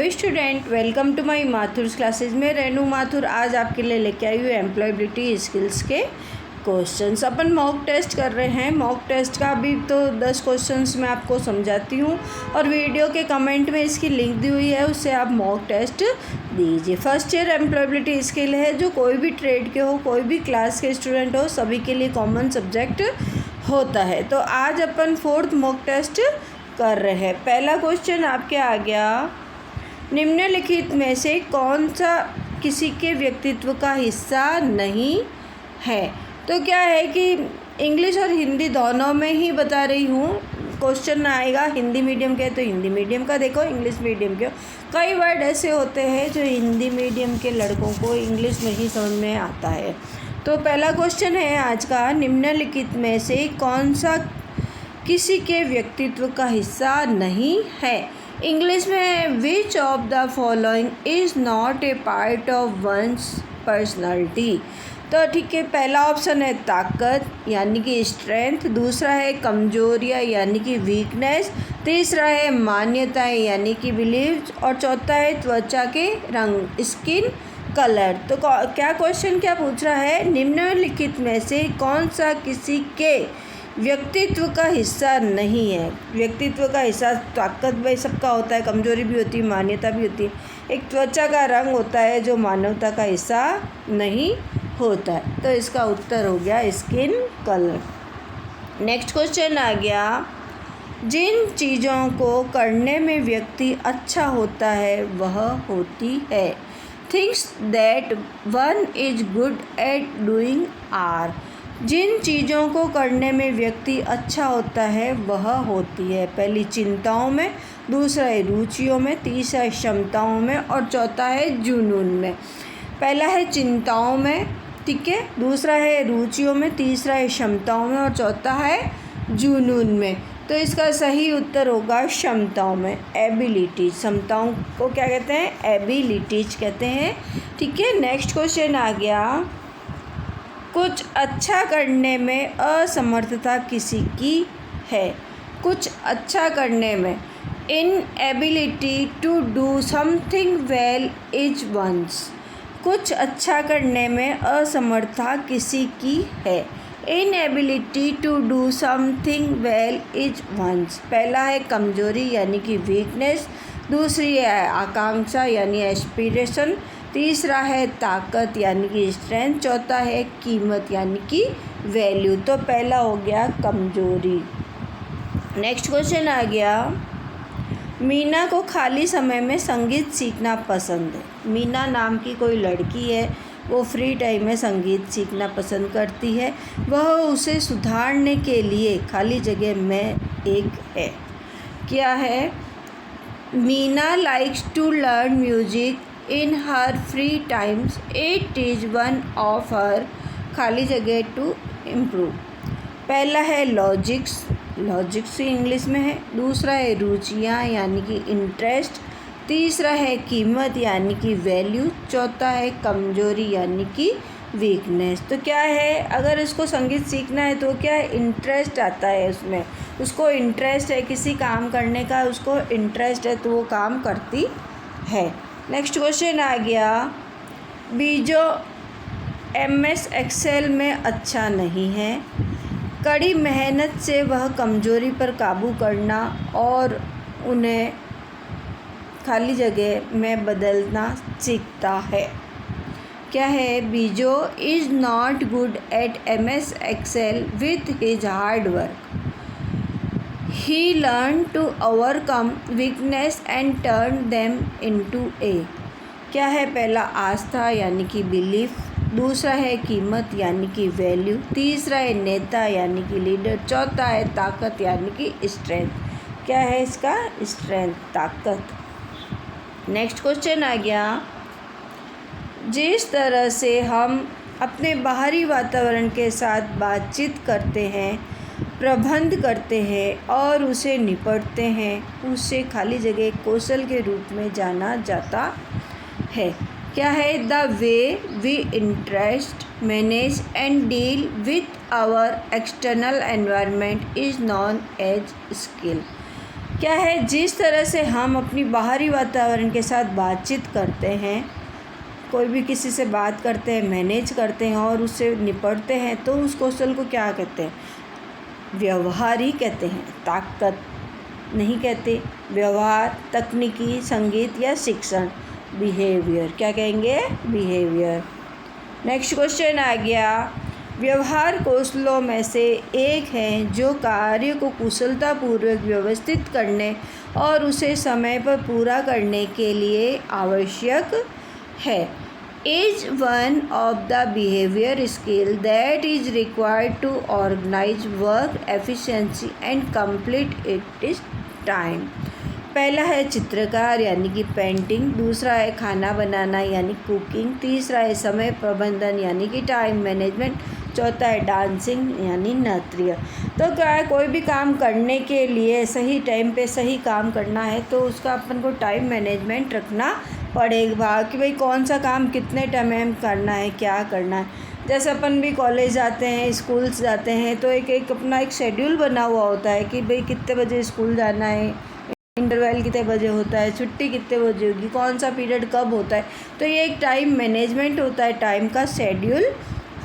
Hello student, welcome to my Mathur's classes में रेनू माथुर आज आपके लिए लेके आई हूँ एम्प्लॉयबिलिटी स्किल्स के क्वेश्चंस। अपन मॉक टेस्ट कर रहे हैं। मॉक टेस्ट का भी तो 10 क्वेश्चंस मैं आपको समझाती हूँ और वीडियो के कमेंट में इसकी लिंक दी हुई है, उससे आप मॉक टेस्ट दीजिए। फर्स्ट ईयर एम्प्लॉयबिलिटी स्किल है जो कोई भी ट्रेड के हो, कोई भी क्लास के स्टूडेंट हो, सभी के लिए कॉमन सब्जेक्ट होता है। तो आज अपन 4th मॉक टेस्ट कर रहे हैं। पहला क्वेश्चन आपके आ गया, निम्नलिखित में से कौन सा किसी के व्यक्तित्व का हिस्सा नहीं है। तो क्या है कि इंग्लिश और हिंदी दोनों में ही बता रही हूँ। क्वेश्चन आएगा हिंदी मीडियम के तो हिंदी मीडियम का देखो, इंग्लिश मीडियम के कई वर्ड ऐसे होते हैं जो हिंदी मीडियम के लड़कों को इंग्लिश में ही समझ में आता है। तो पहला क्वेश्चन है आज का, निम्नलिखित में से कौन सा किसी के व्यक्तित्व का हिस्सा नहीं है। इंग्लिश में which of the following is not a part of one's personality. तो ठीक है, पहला ऑप्शन है ताकत यानी कि स्ट्रेंथ, दूसरा है कमजोरियाँ यानी कि वीकनेस, तीसरा है मान्यताएं यानी कि बिलीव्स और चौथा है त्वचा के रंग स्किन कलर। तो क्या क्वेश्चन क्या पूछ रहा है, निम्नलिखित में से कौन सा किसी के व्यक्तित्व का हिस्सा नहीं है। व्यक्तित्व का हिस्सा ताकत भाई सबका होता है, कमजोरी भी होती है, मान्यता भी होती है। एक त्वचा का रंग होता है जो मानवता का हिस्सा नहीं होता है। तो इसका उत्तर हो गया स्किन कलर। नेक्स्ट क्वेश्चन आ गया, जिन चीज़ों को करने में व्यक्ति अच्छा होता है वह होती है। Things that one is good at doing are. जिन चीज़ों को करने में व्यक्ति अच्छा होता है वह होती है। पहली चिंताओं में, दूसरा है रुचियों में, तीसरा है क्षमताओं में और चौथा है जुनून में। पहला है चिंताओं में, ठीक है, दूसरा है रुचियों में, तीसरा है क्षमताओं में और चौथा है जुनून में। तो इसका सही उत्तर होगा क्षमताओं में, एबिलिटीज। क्षमताओं को क्या कहते हैं, एबिलिटीज कहते हैं, ठीक है। नेक्स्ट क्वेश्चन आ गया, कुछ अच्छा करने में असमर्थता किसी की है। कुछ अच्छा करने में, inability to do something well is one's. कुछ अच्छा करने में असमर्थता किसी की है। Inability to do something well is one's. पहला है कमजोरी यानी कि वीकनेस, दूसरी है आकांक्षा यानी एस्पिरेशन, तीसरा है ताकत यानी कि स्ट्रेंथ, चौथा है कीमत यानी कि वैल्यू। तो पहला हो गया कमजोरी। नेक्स्ट क्वेश्चन आ गया, मीना को खाली समय में संगीत सीखना पसंद है। मीना नाम की कोई लड़की है, वो फ्री टाइम में संगीत सीखना पसंद करती है। वह उसे सुधारने के लिए खाली जगह में एक है। क्या है, Meena likes to learn music in her free times. It is one of her खाली जगह to improve। पहला है लॉजिक्स, लॉजिक्स इंग्लिश में है, दूसरा है रुचियाँ यानी कि इंटरेस्ट, तीसरा है कीमत यानी कि वैल्यू, चौथा है कमजोरी यानी कि वीकनेस। तो क्या है, अगर इसको संगीत सीखना है तो क्या है, इंटरेस्ट आता है उसमें, उसको इंटरेस्ट है किसी काम करने का, उसको इंटरेस्ट है तो वो काम करती है। नेक्स्ट क्वेश्चन आ गया, बीजो MS एक्सेल में अच्छा नहीं है। कड़ी मेहनत से वह कमजोरी पर काबू करना और उन्हें खाली जगह में बदलना सीखता है। क्या है, Bijo is not good at MS Excel with his hard work. He learned to overcome weakness and turn them into a। क्या है, पहला आस्था यानी कि बिलीफ, दूसरा है कीमत यानी कि वैल्यू, तीसरा है नेता यानी कि लीडर, चौथा है ताकत यानी कि स्ट्रेंथ। क्या है इसका, स्ट्रेंथ, ताकत। नेक्स्ट क्वेश्चन आ गया, जिस तरह से हम अपने बाहरी वातावरण के साथ बातचीत करते हैं, प्रबंध करते हैं और उसे निपटते हैं, उसे खाली जगह कौशल के रूप में जाना जाता है। क्या है, the way we interest, manage and deal with our external environment is known as skill. क्या है? जिस तरह से हम अपनी बाहरी वातावरण के साथ बातचीत करते हैं, कोई भी किसी से बात करते हैं, मैनेज करते हैं और उससे निपटते हैं, तो उस कौशल को क्या कहते हैं? व्यवहार ही कहते हैं, ताकत नहीं कहते। व्यवहार, तकनीकी, संगीत या शिक्षण, बिहेवियर। क्या कहेंगे? बिहेवियर। नेक्स्ट क्वेश्चन आ गया, व्यवहार कौशलों में से एक है जो कार्य को कुशलतापूर्वक व्यवस्थित करने और उसे समय पर पूरा करने के लिए आवश्यक है। Is one of the behaviour skill that is required to organise work efficiency and complete it is time. पहला है चित्रकार यानी कि पेंटिंग, दूसरा है खाना बनाना यानी कुकिंग, तीसरा है समय प्रबंधन यानी कि टाइम मैनेजमेंट, चौथा है डांसिंग यानी नृत्य। तो क्या है? कोई भी काम करने के लिए सही टाइम पे सही काम करना है तो उसका अपन को टाइम मैनेजमेंट रखना पड़ेगा कि भाई कौन सा काम कितने टाइम में करना है, क्या करना है। जैसे अपन भी कॉलेज जाते हैं, स्कूल्स जाते हैं, तो एक अपना एक शेड्यूल बना हुआ होता है कि भाई कितने बजे स्कूल जाना है, इंटरवल कितने बजे होता है, छुट्टी कितने बजे होगी, कौन सा पीरियड कब होता है। तो ये एक टाइम मैनेजमेंट होता है, टाइम का शेड्यूल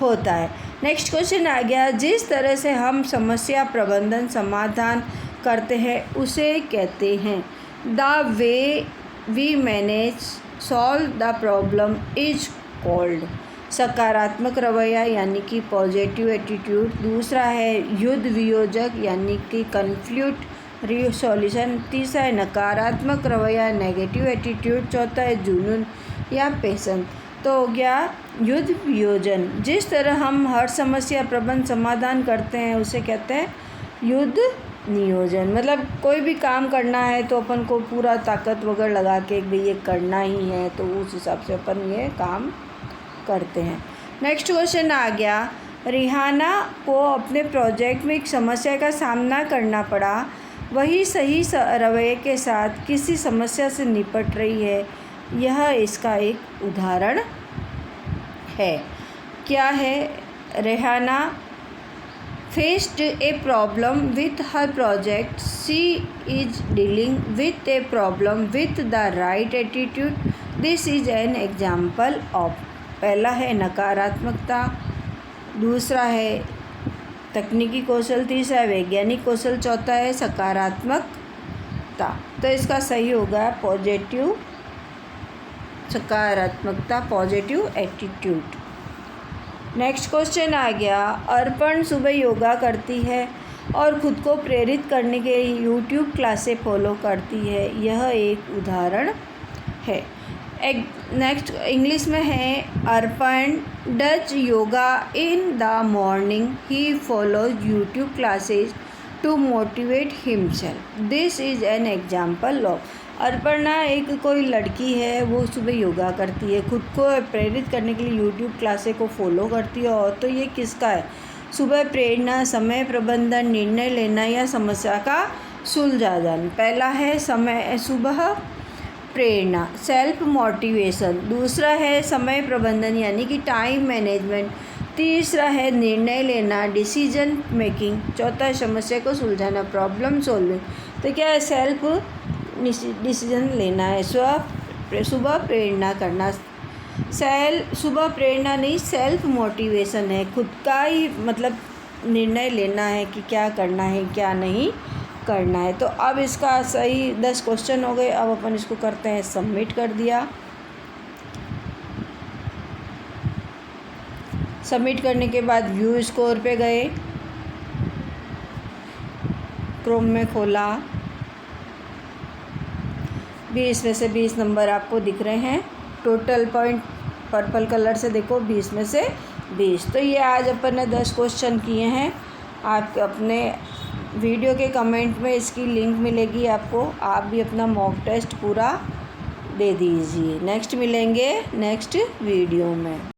होता है। नेक्स्ट क्वेश्चन आ गया, जिस तरह से हम समस्या प्रबंधन समाधान करते हैं उसे कहते हैं। The way we manage solve the problem is called. सकारात्मक रवैया यानी कि पॉजिटिव एटीट्यूड, दूसरा है युद्ध वियोजक यानी कि कन्फ्लिक्ट रिसोल्यूशन, तीसरा है नकारात्मक रवैया नेगेटिव एटीट्यूड, चौथा है जुनून या पैशन। तो हो गया युद्ध वियोजन। जिस तरह हम हर समस्या प्रबंध समाधान करते हैं उसे कहते हैं युद्ध नियोजन। मतलब कोई भी काम करना है तो अपन को पूरा ताकत वगैरह लगा के भाई ये करना ही है, तो उस हिसाब से अपन ये काम करते हैं। नेक्स्ट क्वेश्चन आ गया, रिहाना को अपने प्रोजेक्ट में एक समस्या का सामना करना पड़ा, वही सही रवैये के साथ किसी समस्या से निपट रही है। यह इसका एक उदाहरण है। क्या है? Rihanna faced a problem with her project. She is dealing with a problem with the right attitude. This is an example of। पहला है नकारात्मकता, दूसरा है तकनीकी कौशल, तीसरा है वैज्ञानिक कौशल, चौथा है सकारात्मकता। तो इसका सही होगा पॉजिटिव, सकारात्मकता, पॉजिटिव एटीट्यूड। नेक्स्ट क्वेश्चन आ गया, अर्पण सुबह योगा करती है और ख़ुद को प्रेरित करने के लिए यूट्यूब क्लासेस फॉलो करती है। यह एक उदाहरण है। नेक्स्ट इंग्लिश में है, Arpan does yoga in the morning, he follows YouTube classes to motivate himself. This is an example of. Arpana एक कोई लड़की है, वो सुबह योगा करती है, खुद को प्रेरित करने के लिए यूट्यूब क्लासेस को फॉलो करती है। और तो ये किसका है? सुबह प्रेरणा, समय प्रबंधन, निर्णय लेना या समस्या का सुलझाना। पहला है समय सुबह प्रेरणा, सेल्फ मोटिवेशन, दूसरा है समय प्रबंधन यानी कि टाइम मैनेजमेंट, तीसरा है निर्णय लेना, डिसीजन मेकिंग, चौथा है समस्या को सुलझाना, प्रॉब्लम सॉल्विंग। तो क्या है? सेल्फ डिसीजन लेना है, सुबह प्रेरणा करना। सुबह प्रेरणा नहीं, सेल्फ मोटिवेशन है, खुद का ही मतलब निर्णय लेना है कि क्या करना है क्या नहीं करना है। तो अब इसका सही 10 क्वेश्चन हो गए। अब अपन इसको करते हैं सबमिट। कर दिया। सबमिट करने के बाद व्यू स्कोर पे गए, क्रोम में खोला, 20 में से 20 नंबर आपको दिख रहे हैं। टोटल पॉइंट पर्पल कलर से देखो 20 में से 20। तो ये आज अपन ने 10 क्वेश्चन किए हैं। आप अपने वीडियो के कमेंट में इसकी लिंक मिलेगी आपको, आप भी अपना मॉक टेस्ट पूरा दे दीजिए। नेक्स्ट मिलेंगे नेक्स्ट वीडियो में।